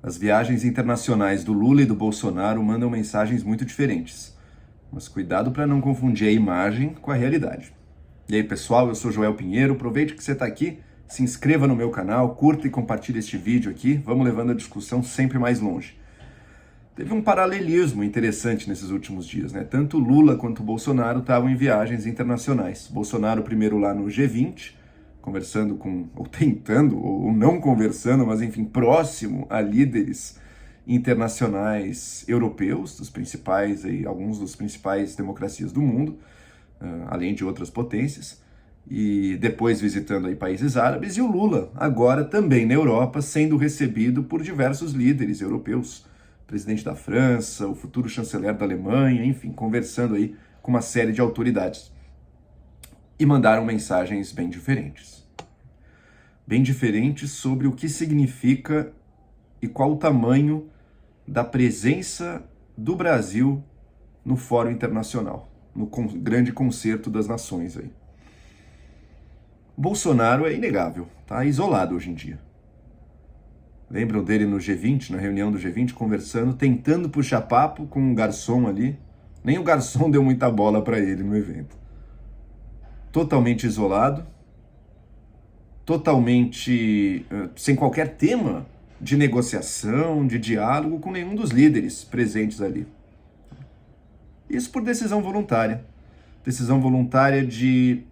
As viagens internacionais do Lula e do Bolsonaro mandam mensagens muito diferentes. Mas cuidado para não confundir a imagem com a realidade. E aí, pessoal, eu sou Joel Pinheiro. Aproveite que você está aqui, se inscreva no meu canal, curta e compartilhe este vídeo aqui. Vamos levando a discussão sempre mais longe. Teve um paralelismo interessante nesses últimos dias, né? Tanto Lula quanto Bolsonaro estavam em viagens internacionais. Bolsonaro primeiro lá no G20, conversando com, ou tentando, ou não conversando, mas enfim, próximo a líderes internacionais europeus, dos principais, alguns dos principais democracias do mundo, além de outras potências, e depois visitando aí países árabes, e o Lula agora também na Europa, sendo recebido por diversos líderes europeus, presidente da França, o futuro chanceler da Alemanha, enfim, conversando aí com uma série de autoridades. E mandaram mensagens bem diferentes. Bem diferentes sobre o que significa e qual o tamanho da presença do Brasil no Fórum Internacional, no grande concerto das nações aí. Bolsonaro é inegável, tá isolado hoje em dia. Lembram dele no G20, na reunião do G20, conversando, tentando puxar papo com um garçom ali. Nem o garçom deu muita bola para ele no evento. Totalmente isolado, totalmente sem qualquer tema de negociação, de diálogo com nenhum dos líderes presentes ali. Isso por decisão voluntária. Decisão voluntária de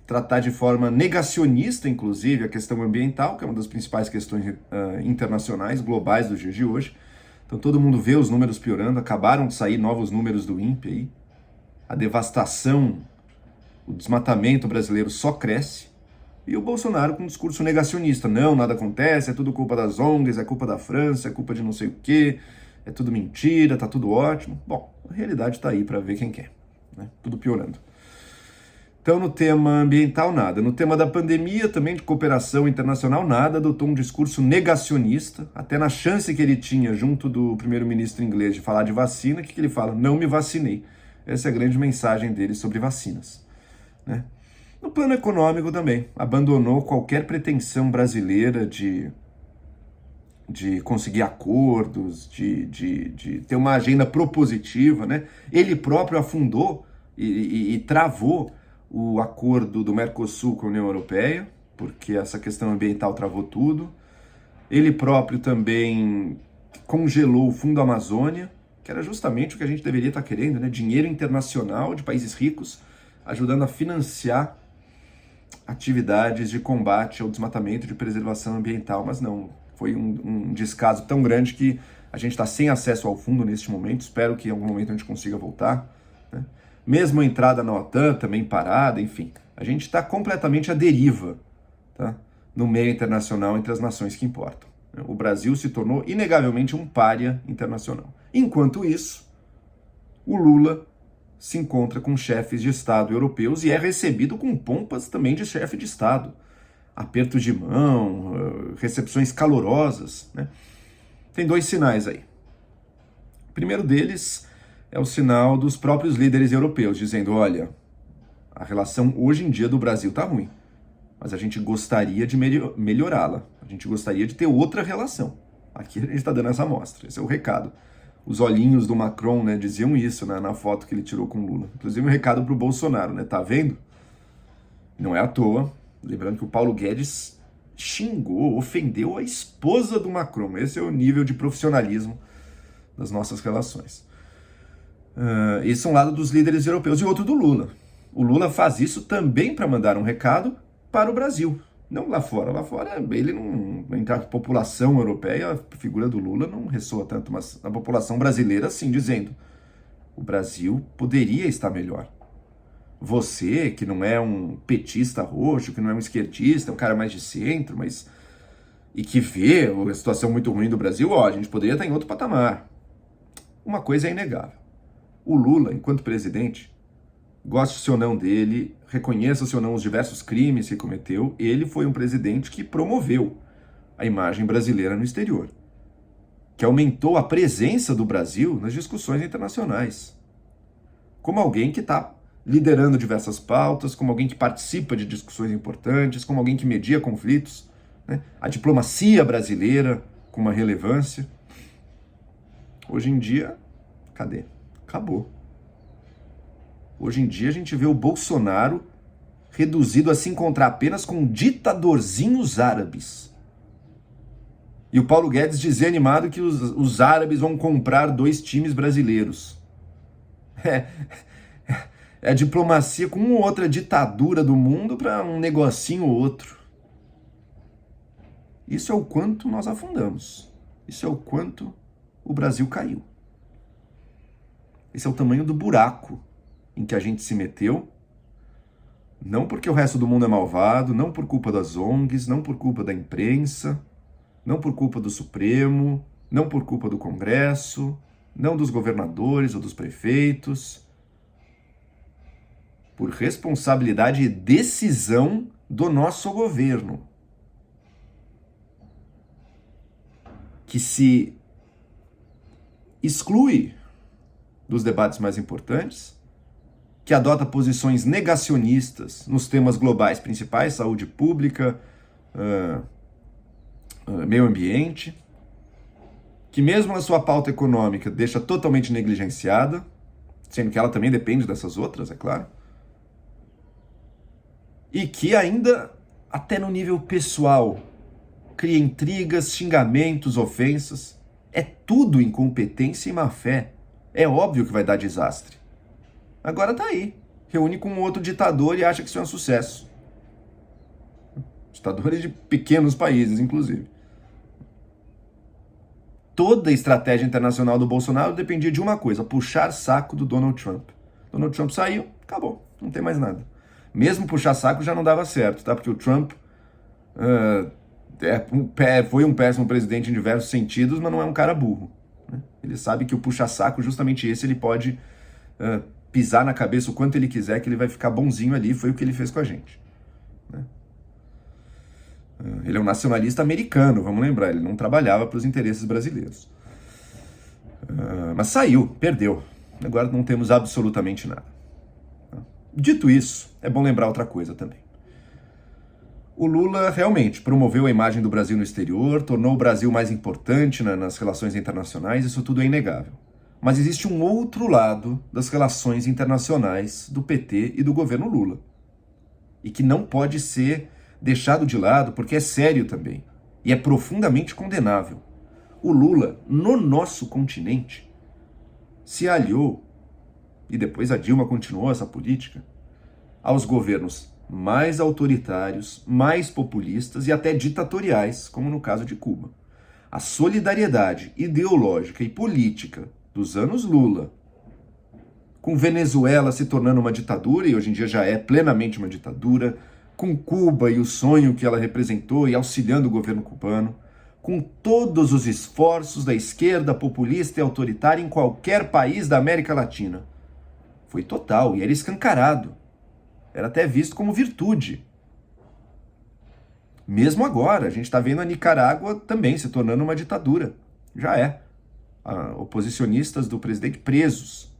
tratar de forma negacionista, inclusive, a questão ambiental, que é uma das principais questões internacionais, globais dos dias de hoje. Então todo mundo vê os números piorando, acabaram de sair novos números do INPE aí. A devastação, o desmatamento brasileiro só cresce. E o Bolsonaro com um discurso negacionista. Não, nada acontece, é tudo culpa das ONGs, é culpa da França, é culpa de não sei o quê, é tudo mentira, tá tudo ótimo. Bom, a realidade tá aí para ver quem quer, né? Tudo piorando. Então, no tema ambiental, nada. No tema da pandemia, também de cooperação internacional, nada. Adotou um discurso negacionista, até na chance que ele tinha, junto do primeiro-ministro inglês, de falar de vacina, que ele fala? Não me vacinei. Essa é a grande mensagem dele sobre vacinas, né? No plano econômico também, abandonou qualquer pretensão brasileira de conseguir acordos, de ter uma agenda propositiva, né? Ele próprio afundou e travou o acordo do Mercosul com a União Europeia, porque essa questão ambiental travou tudo. Ele próprio também congelou o Fundo Amazônia, que era justamente o que a gente deveria estar querendo, né? Dinheiro internacional de países ricos, ajudando a financiar atividades de combate ao desmatamento, de preservação ambiental, mas não, foi um descaso tão grande que a gente está sem acesso ao fundo neste momento. Espero que em algum momento a gente consiga voltar, né? Mesmo a entrada na OTAN também parada, enfim, a gente está completamente à deriva, tá? No meio internacional entre as nações que importam. O Brasil se tornou inegavelmente um pária internacional. Enquanto isso, o Lula se encontra com chefes de Estado europeus e é recebido com pompas também de chefe de Estado. Aperto de mão, recepções calorosas, né? Tem dois sinais aí. O primeiro deles é o sinal dos próprios líderes europeus, dizendo, olha, a relação hoje em dia do Brasil está ruim, mas a gente gostaria de melhorá-la, a gente gostaria de ter outra relação. Aqui a gente está dando essa amostra, esse é o recado. Os olhinhos do Macron, né, diziam isso, né, na foto que ele tirou com o Lula. Inclusive um recado para o Bolsonaro, né, tá vendo? Não é à toa, lembrando que o Paulo Guedes xingou, ofendeu a esposa do Macron. Esse é o nível de profissionalismo das nossas relações. Esse é um lado dos líderes europeus e outro do Lula. O Lula faz isso também para mandar um recado para o Brasil. Não lá fora. Lá fora, ele não, entre a população europeia, a figura do Lula não ressoa tanto, mas na população brasileira, sim, dizendo: o Brasil poderia estar melhor. Você, que não é um petista roxo, que não é um esquerdista, é um cara mais de centro, mas e que vê a situação muito ruim do Brasil, ó, a gente poderia estar em outro patamar. Uma coisa é inegável. O Lula, enquanto presidente, goste ou não dele, reconheça ou não os diversos crimes que cometeu, ele foi um presidente que promoveu a imagem brasileira no exterior, que aumentou a presença do Brasil nas discussões internacionais, como alguém que está liderando diversas pautas, como alguém que participa de discussões importantes, como alguém que media conflitos, né? A diplomacia brasileira com uma relevância. Hoje em dia, cadê? Acabou. Hoje em dia a gente vê o Bolsonaro reduzido a se encontrar apenas com ditadorzinhos árabes. E o Paulo Guedes dizer animado que os árabes vão comprar 2 times brasileiros. É a diplomacia com uma outra ditadura do mundo para um negocinho ou outro. Isso é o quanto nós afundamos. Isso é o quanto o Brasil caiu. Esse é o tamanho do buraco em que a gente se meteu. Não porque o resto do mundo é malvado, não por culpa das ONGs, não por culpa da imprensa, não por culpa do Supremo, não por culpa do Congresso, não dos governadores ou dos prefeitos. Por responsabilidade e decisão do nosso governo, que se exclui dos debates mais importantes, que adota posições negacionistas nos temas globais principais, saúde pública, meio ambiente, que mesmo na sua pauta econômica deixa totalmente negligenciada, sendo que ela também depende dessas outras, é claro, e que ainda, até no nível pessoal, cria intrigas, xingamentos, ofensas. É tudo incompetência e má-fé. É óbvio que vai dar desastre. Agora tá aí. Reúne com um outro ditador e acha que isso é um sucesso. Ditadores de pequenos países, inclusive. Toda a estratégia internacional do Bolsonaro dependia de uma coisa: puxar saco do Donald Trump. Donald Trump saiu, acabou. Não tem mais nada. Mesmo puxar saco já não dava certo, tá? Porque o Trump foi um péssimo presidente em diversos sentidos, mas não é um cara burro, né? Ele sabe que o puxa-saco, justamente esse, ele pode pisar na cabeça o quanto ele quiser, que ele vai ficar bonzinho ali. Foi o que ele fez com a gente, né? Ele é um nacionalista americano, vamos lembrar, ele não trabalhava para os interesses brasileiros. Mas saiu, perdeu. Agora não temos absolutamente nada. Dito isso, é bom lembrar outra coisa também. O Lula realmente promoveu a imagem do Brasil no exterior, tornou o Brasil mais importante nas relações internacionais, isso tudo é inegável. Mas existe um outro lado das relações internacionais do PT e do governo Lula, e que não pode ser deixado de lado porque é sério também, e é profundamente condenável. O Lula, no nosso continente, se aliou, e depois a Dilma continuou essa política, aos governos mais autoritários, mais populistas e até ditatoriais, como no caso de Cuba. A solidariedade ideológica e política dos anos Lula, com Venezuela se tornando uma ditadura, e hoje em dia já é plenamente uma ditadura, com Cuba e o sonho que ela representou e auxiliando o governo cubano, com todos os esforços da esquerda populista e autoritária em qualquer país da América Latina. Foi total e era escancarado. Era até visto como virtude. Mesmo agora, a gente está vendo a Nicarágua também se tornando uma ditadura. Já é. Oposicionistas do presidente presos.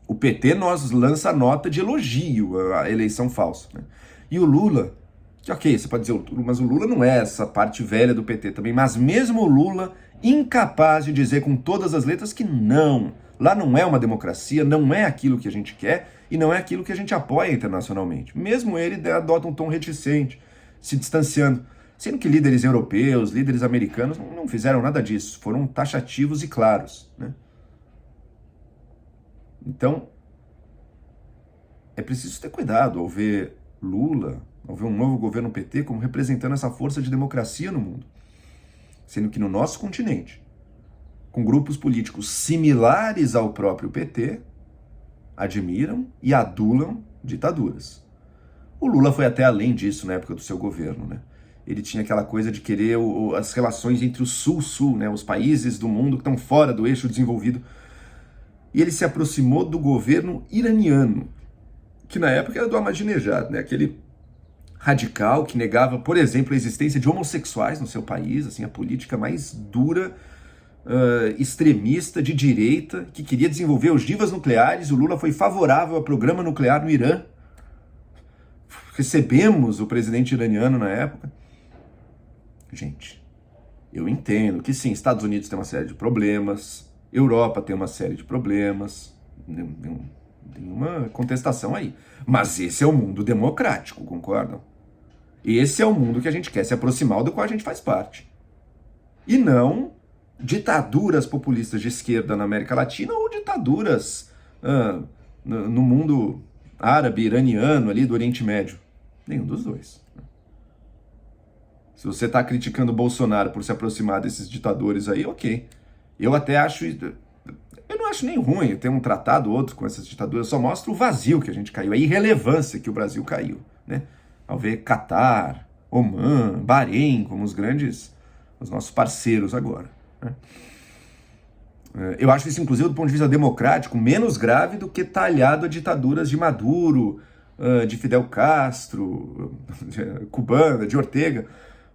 O PT nos lança nota de elogio à eleição falsa, né? E o Lula, que ok, você pode dizer, mas o Lula não é essa parte velha do PT também, mas mesmo o Lula, incapaz de dizer com todas as letras que não, lá não é uma democracia, não é aquilo que a gente quer e não é aquilo que a gente apoia internacionalmente. Mesmo ele adota um tom reticente, se distanciando, sendo que líderes europeus, líderes americanos não fizeram nada disso, foram taxativos e claros, né? Então, é preciso ter cuidado ao ver Lula, ao ver um novo governo PT como representando essa força de democracia no mundo. Sendo que no nosso continente, com grupos políticos similares ao próprio PT, admiram e adulam ditaduras. O Lula foi até além disso na época do seu governo, né? Ele tinha aquela coisa de querer as relações entre o Sul-Sul, né? Os países do mundo que estão fora do eixo desenvolvido. E ele se aproximou do governo iraniano, que na época era do Ahmadinejad, né? Aquele radical que negava, por exemplo, a existência de homossexuais no seu país, assim, a política mais dura, extremista, de direita, que queria desenvolver ogivas nucleares. O Lula foi favorável ao programa nuclear no Irã. Recebemos o presidente iraniano na época. Gente, Eu entendo que sim, Estados Unidos tem uma série de problemas, Europa tem uma série de problemas, nenhuma contestação aí. Mas esse é o mundo democrático, concordam? Esse é o mundo que a gente quer se aproximar, do qual a gente faz parte. E não ditaduras populistas de esquerda na América Latina ou ditaduras no mundo árabe, iraniano, ali do Oriente Médio. Nenhum dos dois. Se você está criticando o Bolsonaro por se aproximar desses ditadores aí, ok. Eu até acho... Eu não acho nem ruim ter um tratado ou outro com essas ditaduras, só mostra o vazio que a gente caiu, a irrelevância que o Brasil caiu, né? Ao ver Catar, Omã, Bahrein como os nossos parceiros agora, né? Eu acho isso, inclusive, do ponto de vista democrático, menos grave do que estar aliado a ditaduras de Maduro, de Fidel Castro, de cubana, de Ortega,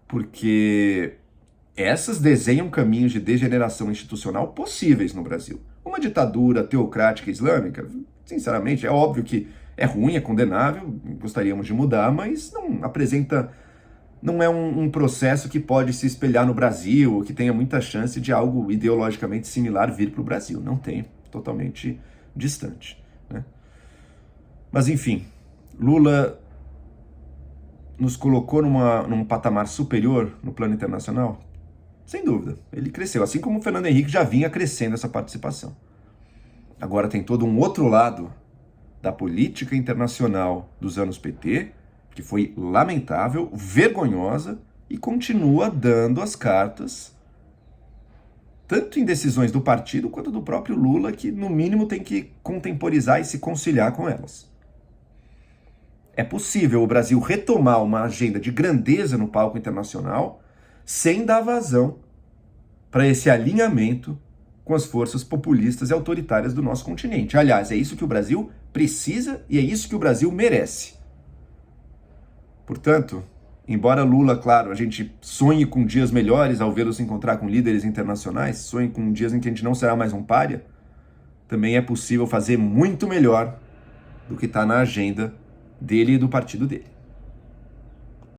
porque essas desenham caminhos de degeneração institucional possíveis no Brasil. Uma ditadura teocrática islâmica, sinceramente, é óbvio que é ruim, é condenável, gostaríamos de mudar, mas não é um processo que pode se espelhar no Brasil, ou que tenha muita chance de algo ideologicamente similar vir para o Brasil. Não tem, totalmente distante, né? Mas enfim, Lula nos colocou num patamar superior no plano internacional? Sem dúvida, ele cresceu, assim como o Fernando Henrique já vinha crescendo essa participação. Agora tem todo um outro lado da política internacional dos anos PT, que foi lamentável, vergonhosa e continua dando as cartas, tanto em decisões do partido quanto do próprio Lula, que no mínimo tem que contemporizar e se conciliar com elas. É possível o Brasil retomar uma agenda de grandeza no palco internacional sem dar vazão para esse alinhamento com as forças populistas e autoritárias do nosso continente. Aliás, é isso que o Brasil precisa e é isso que o Brasil merece. Portanto, embora Lula, claro, a gente sonhe com dias melhores ao vê-lo se encontrar com líderes internacionais, sonhe com dias em que a gente não será mais um pária, também é possível fazer muito melhor do que está na agenda dele e do partido dele.